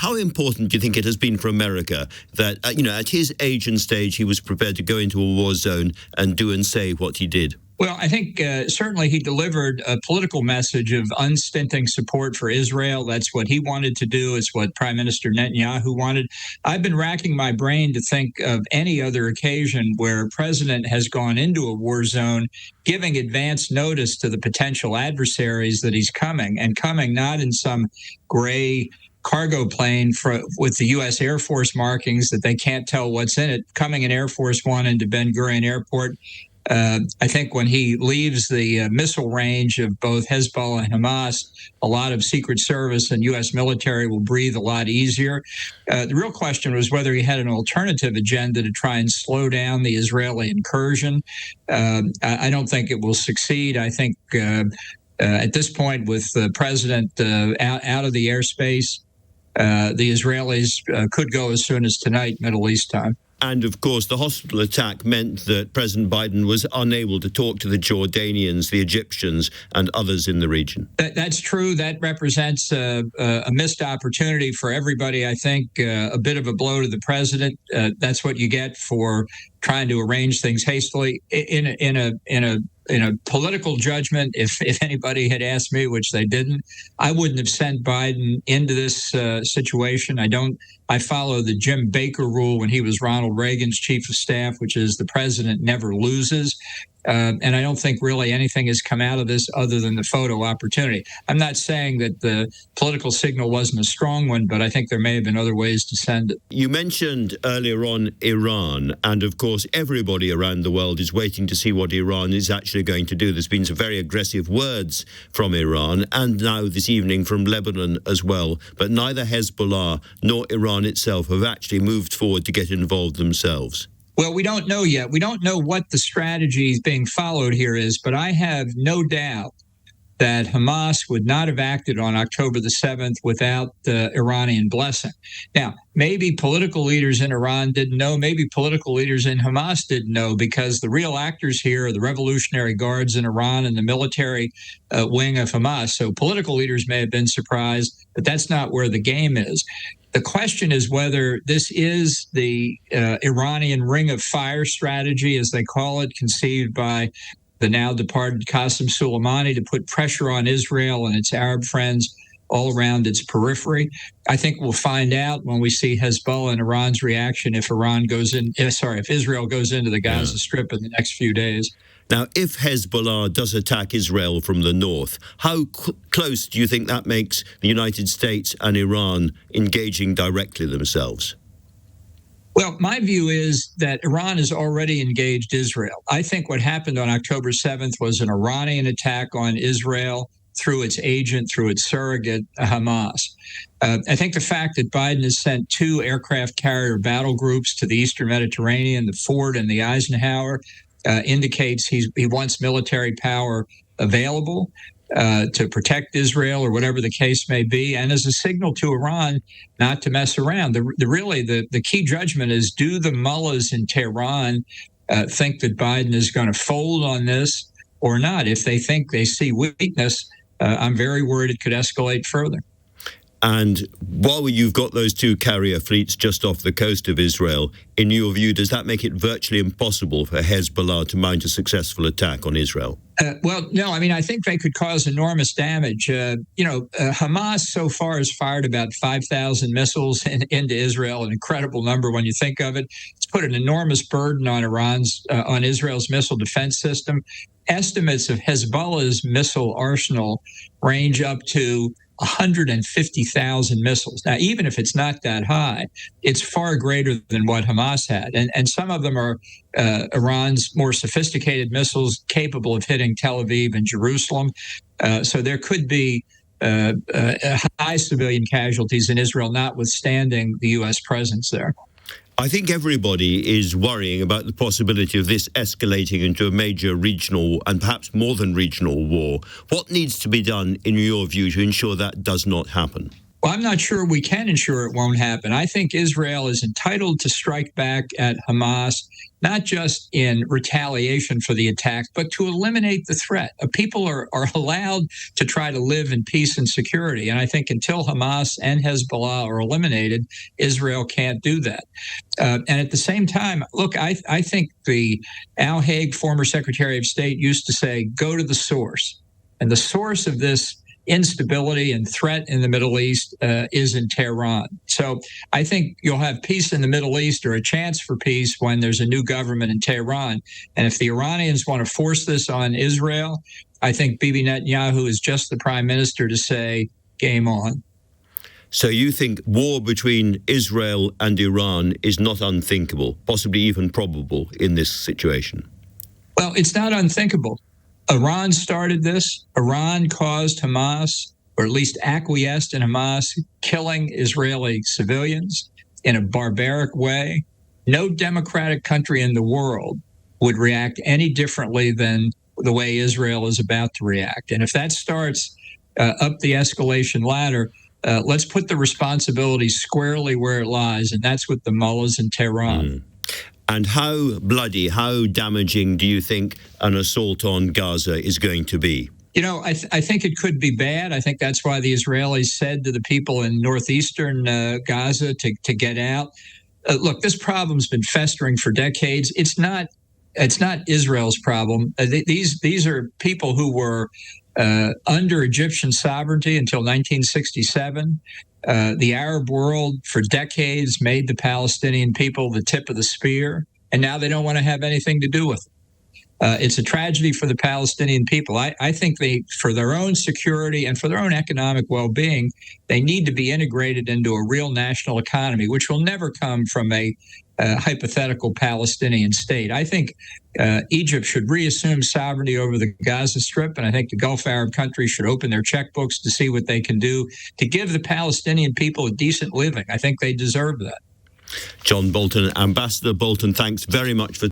how important do you think it has been for America that, at his age and stage, he was prepared to go into a war zone and do and say what he did? Well, I think certainly he delivered a political message of unstinting support for Israel. That's what he wanted to do. It's what Prime Minister Netanyahu wanted. I've been racking my brain to think of any other occasion where a president has gone into a war zone, giving advance notice to the potential adversaries that he's coming, and coming not in some gray cargo plane with the U.S. Air Force markings that they can't tell what's in it, coming in Air Force One into Ben Gurion Airport. I think when he leaves the missile range of both Hezbollah and Hamas, a lot of Secret Service and U.S. military will breathe a lot easier. The real question was whether he had an alternative agenda to try and slow down the Israeli incursion. I don't think it will succeed. I think at this point, with the president out of the airspace, the Israelis could go as soon as tonight, Middle East time. And, of course, the hospital attack meant that President Biden was unable to talk to the Jordanians, the Egyptians, and others in the region. That's true. That represents a missed opportunity for everybody, I think, a bit of a blow to the president. That's what you get for trying to arrange things hastily. In a political judgment, if anybody had asked me, which they didn't, I wouldn't have sent Biden into this situation. I follow the Jim Baker rule when he was Ronald Reagan's chief of staff, which is the president never loses. And I don't think really anything has come out of this other than the photo opportunity. I'm not saying that the political signal wasn't a strong one, but I think there may have been other ways to send it. You mentioned earlier on Iran, and of course everybody around the world is waiting to see what Iran is actually going to do. There's been some very aggressive words from Iran, and now this evening from Lebanon as well. But neither Hezbollah nor Iran itself have actually moved forward to get involved themselves. Well, we don't know yet. We don't know what the strategy being followed here is, but I have no doubt that Hamas would not have acted on October the 7th without the Iranian blessing. Now, maybe political leaders in Iran didn't know. Maybe political leaders in Hamas didn't know, because the real actors here are the Revolutionary Guards in Iran and the military wing of Hamas. So political leaders may have been surprised, but that's not where the game is. The question is whether this is the Iranian ring of fire strategy, as they call it, conceived by the now departed Qasem Soleimani to put pressure on Israel and its Arab friends all around its periphery. I think we'll find out when we see Hezbollah and Iran's reaction if Israel goes into the Gaza Strip in the next few days. Now, if Hezbollah does attack Israel from the north, how close do you think that makes the United States and Iran engaging directly themselves? Well, my view is that Iran has already engaged Israel. I think what happened on October 7th was an Iranian attack on Israel through its agent, through its surrogate, Hamas. I think the fact that Biden has sent 2 aircraft carrier battle groups to the Eastern Mediterranean, the Ford and the Eisenhower, indicates he wants military power available to protect Israel or whatever the case may be, and as a signal to Iran not to mess around. The key judgment is, do the mullahs in Tehran think that Biden is going to fold on this or not? If they think they see weakness, I'm very worried it could escalate further. And while you've got those 2 carrier fleets just off the coast of Israel, in your view, does that make it virtually impossible for Hezbollah to mount a successful attack on Israel? Well, no, I think they could cause enormous damage. Hamas so far has fired about 5,000 missiles into Israel, an incredible number when you think of it. It's put an enormous burden on on Israel's missile defense system. Estimates of Hezbollah's missile arsenal range up to 150,000 missiles. Now, even if it's not that high, it's far greater than what Hamas had. And some of them are Iran's more sophisticated missiles capable of hitting Tel Aviv and Jerusalem. So there could be high civilian casualties in Israel, notwithstanding the U.S. presence there. I think everybody is worrying about the possibility of this escalating into a major regional and perhaps more than regional war. What needs to be done, in your view, to ensure that does not happen? Well, I'm not sure we can ensure it won't happen. I think Israel is entitled to strike back at Hamas, not just in retaliation for the attack, but to eliminate the threat. People are allowed to try to live in peace and security. And I think until Hamas and Hezbollah are eliminated, Israel can't do that. And at the same time, look, I think Al Haig, former Secretary of State, used to say, go to the source. And the source of this instability and threat in the Middle East is in Tehran. So I think you'll have peace in the Middle East, or a chance for peace, when there's a new government in Tehran. And if the Iranians want to force this on Israel, I think Bibi Netanyahu is just the prime minister to say, game on. So you think war between Israel and Iran is not unthinkable, possibly even probable in this situation? Well, it's not unthinkable. Iran started this. Iran caused Hamas, or at least acquiesced in Hamas, killing Israeli civilians in a barbaric way. No democratic country in the world would react any differently than the way Israel is about to react. And if that starts up the escalation ladder, let's put the responsibility squarely where it lies, and that's with the mullahs in Tehran. And how bloody, how damaging do you think an assault on Gaza is going to be? You know, I think it could be bad. I think that's why the Israelis said to the people in northeastern Gaza to get out. Look, this problem's been festering for decades. It's not Israel's problem. These are people who were under Egyptian sovereignty until 1967. The Arab world for decades made the Palestinian people the tip of the spear, and now they don't want to have anything to do with it. It's a tragedy for the Palestinian people. I think for their own security and for their own economic well-being, they need to be integrated into a real national economy, which will never come from a hypothetical Palestinian state. I think Egypt should reassume sovereignty over the Gaza Strip, and I think the Gulf Arab countries should open their checkbooks to see what they can do to give the Palestinian people a decent living. I think they deserve that. John Bolton, Ambassador Bolton, thanks very much for